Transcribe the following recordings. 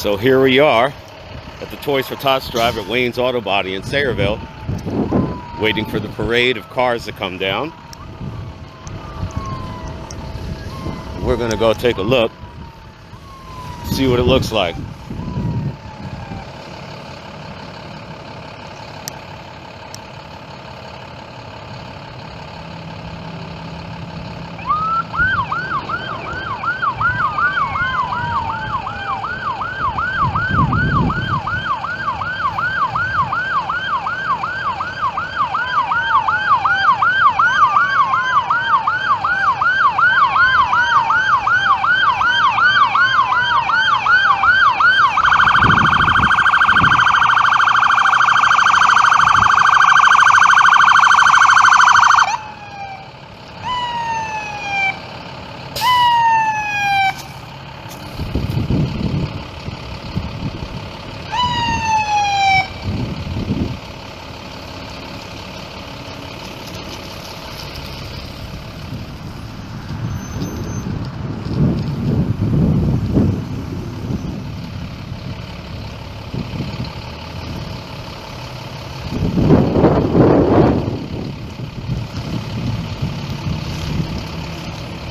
So here we are at the Toys for Tots drive at Wayne's Auto Body in Sayreville, waiting for the parade of cars to come down. We're gonna go take a look, see what it looks like.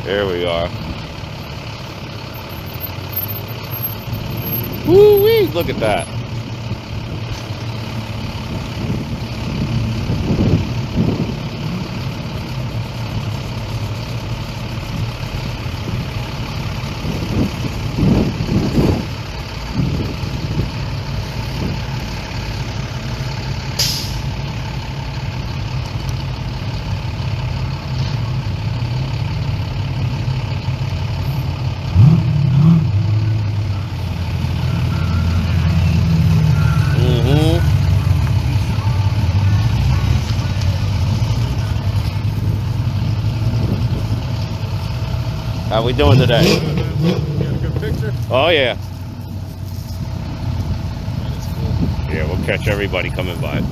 There we are. Woo-wee! Look at that. How we doing today? You got a good picture? Oh yeah. That is cool. Yeah, we'll catch everybody coming by. Were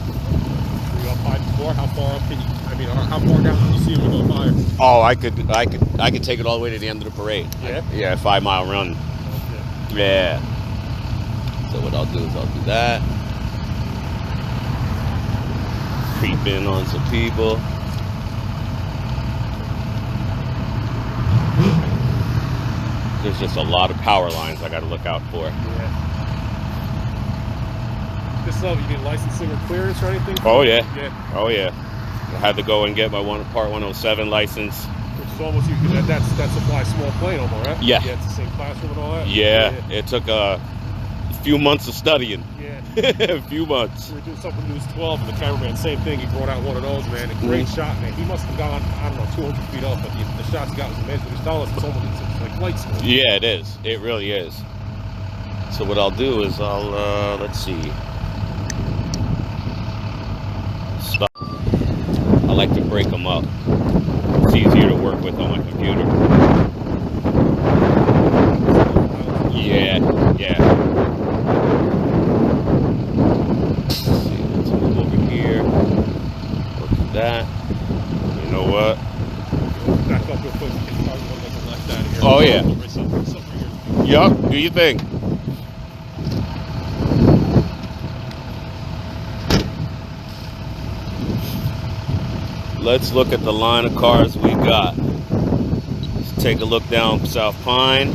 you up high before? How far up can you? I mean, how far down can you see when you go higher? Oh, I could take it all the way to the end of the parade. Yeah? Yeah, 5 mile run. Okay. Yeah. So what I'll do is I'll do that. Creep in on some people. There's just a lot of power lines I got to look out for. Yeah. This level, you need licensing or clearance or anything? Oh yeah. Yeah. Oh yeah. I had to go and get my Part 107 license. Which is almost, that supplies small plane almost, right? Yeah. Yeah, it's the same classroom and all that? Yeah. It took a few months of studying. Yeah. A few months. We were doing something News 12 and the cameraman, same thing. He brought out one of those, man. A great shot, man. He must have gone, I don't know, 200 feet up, but the shots he got was amazing. He's telling us it's almost like light school. Yeah, it is. It really is. So what I'll do is I'll, let's see. Stop. I like to break them up. It's easier to work with on my computer. Yeah, yeah. Let's see, let's move over here. Look at that. You know what? Back up real quick. You can probably want to make a left out of here. Oh, yeah. Something here. Yup, do your thing. Let's look at the line of cars we got. Let's take a look down South Pine.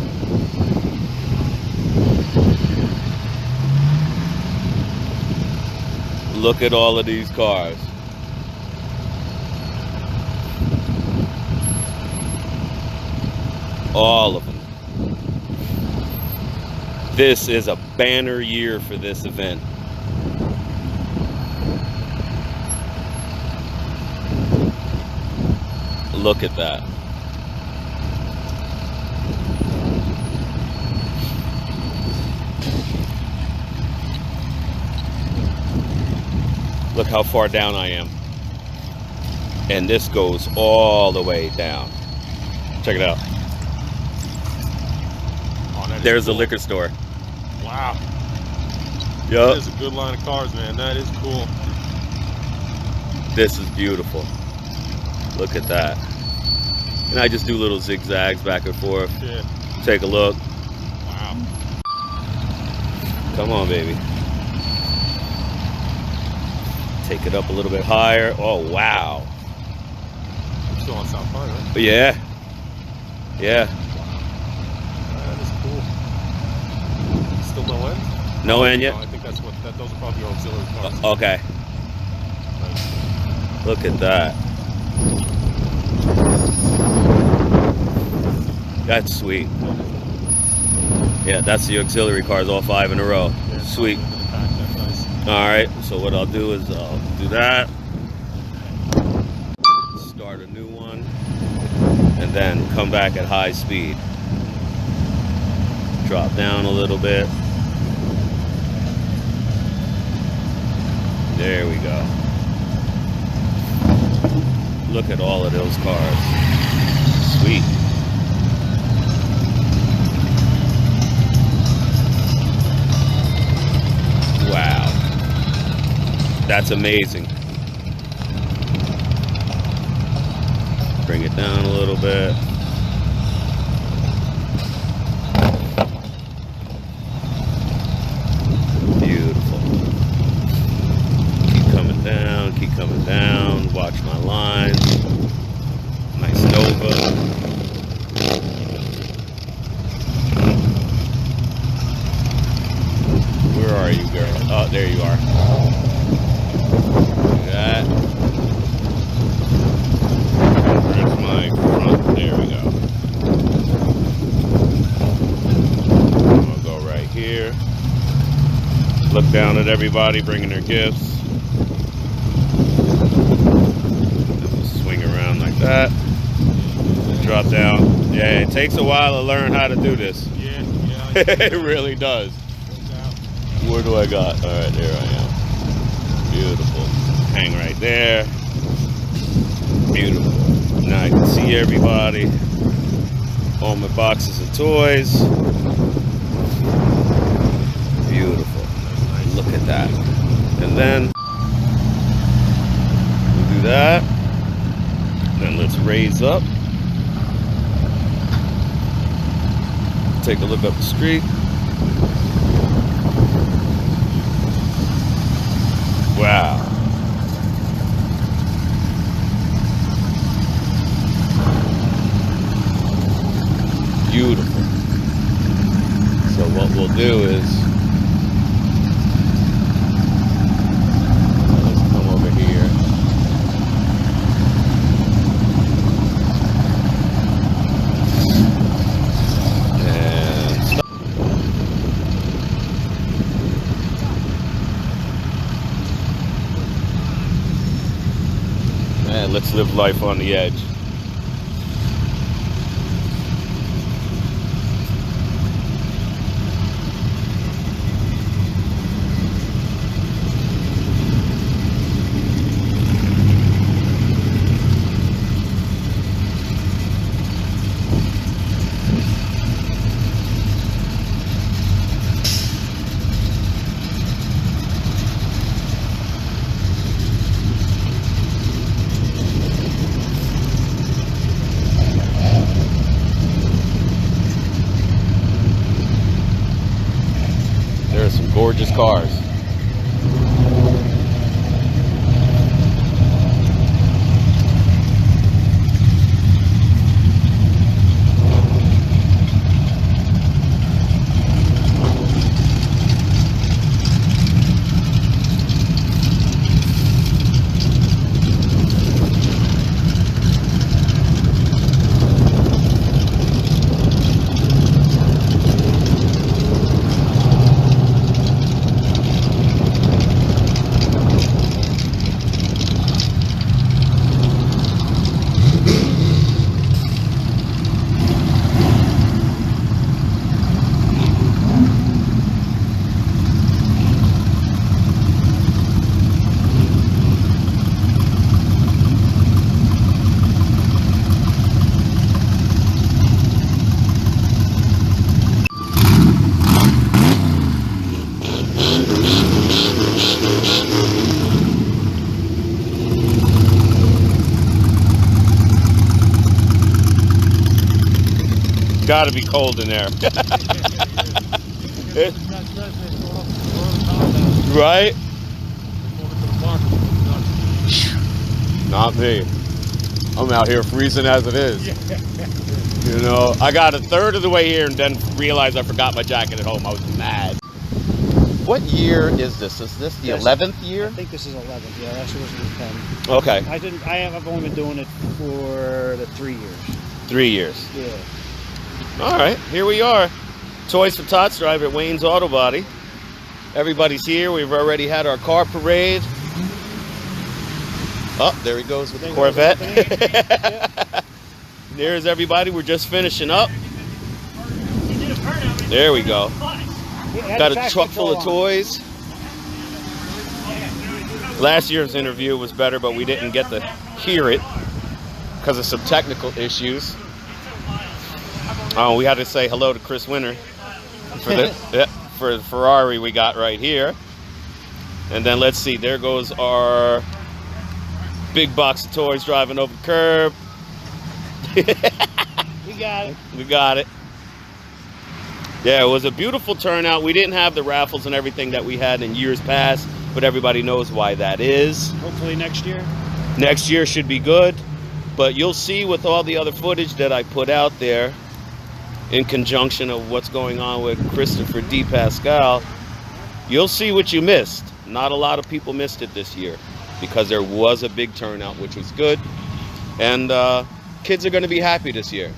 Look at all of these cars. All of them. This is a banner year for this event. Look at that. Look how far down I am. And this goes all the way down. Check it out. Oh, There's the liquor store. Wow. Yep. That is a good line of cars, man. That is cool. This is beautiful. Look at that. And I just do little zigzags back and forth. Yeah. Take a look. Wow. Come on, baby. Take it up a little bit higher. Oh, wow. I'm still on South Pine, right? Yeah. Yeah. That is cool. Still no end? No end yet? No, I think that's what, those are probably your auxiliary cars. Okay. Nice. Look at that. That's sweet. Yeah, that's the auxiliary cars, all 5 in a row. Yeah, Sweet. That's nice. All right, so what I'll do is I'll do that. Start a new one. And then come back at high speed. Drop down a little bit. There we go. Look at all of those cars. Sweet. Wow. That's amazing. Bring it down a little bit. Beautiful. Keep coming down. Watch my lines. Nice Nova. Where are you, girl? Oh, there you are. Do that. Where's my front? There we go. I'll go right here. Look down at everybody bringing their gifts. Swing around like that. Drop down. Yeah, it takes a while to learn how to do this. Yeah. It really does. Where do I got? All right, there I am. Beautiful. Hang right there. Beautiful. Now I can see everybody. All my boxes of toys. Beautiful. Look at that. And then we'll do that. Then let's raise up. Take a look up the street. Wow. Beautiful. So what we'll do is let's come over here. And stop. And let's live life on the edge. There are some gorgeous cars. Got to be cold in there. Right? Going into the park, nuts. Not me. I'm out here freezing as it is. You know, I got a third of the way here and then realized I forgot my jacket at home. I was mad. What year is this? Is this the 11th year? I think this is 11th. Yeah, last year was 10. Okay. I've only been doing it for the 3 years. 3 years. Yeah. All right, here we are. Toys for Tots Drive at Wayne's Auto Body. Everybody's here. We've already had our car parade. Oh, there he goes with the Corvette. There's everybody. We're just finishing up. There we go. Got a truck full of toys. Last year's interview was better, but we didn't get to hear it because of some technical issues. We had to say hello to Chris Winter for the Ferrari we got right here. And then let's see, there goes our big box of toys driving over the curb. We got it. We got it. Yeah, it was a beautiful turnout. We didn't have the raffles and everything that we had in years past, but everybody knows why that is. Hopefully next year. Next year should be good, but you'll see with all the other footage that I put out there in conjunction of what's going on with Christopher D. Pascal, you'll see what you missed. Not a lot of people missed it this year because there was a big turnout, which was good. And kids are going to be happy this year.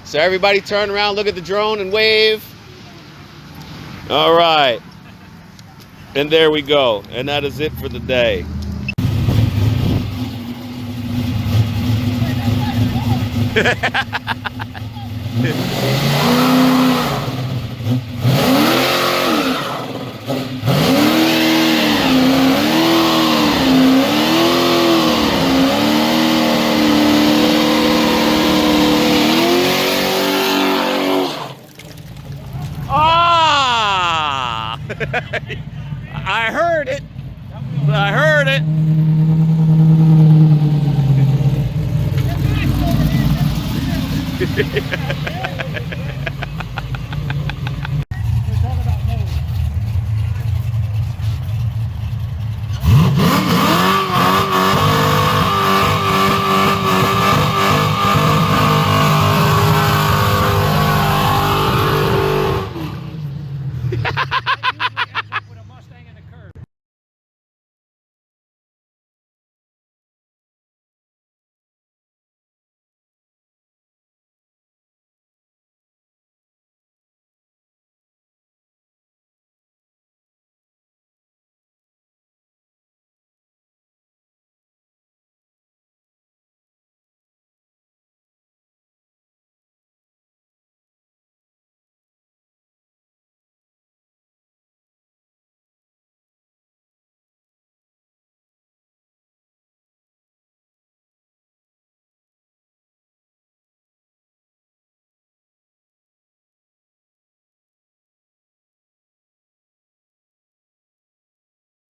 So everybody turn around, look at the drone and wave. All right. And there we go. And that is it for the day. I heard it. I heard it.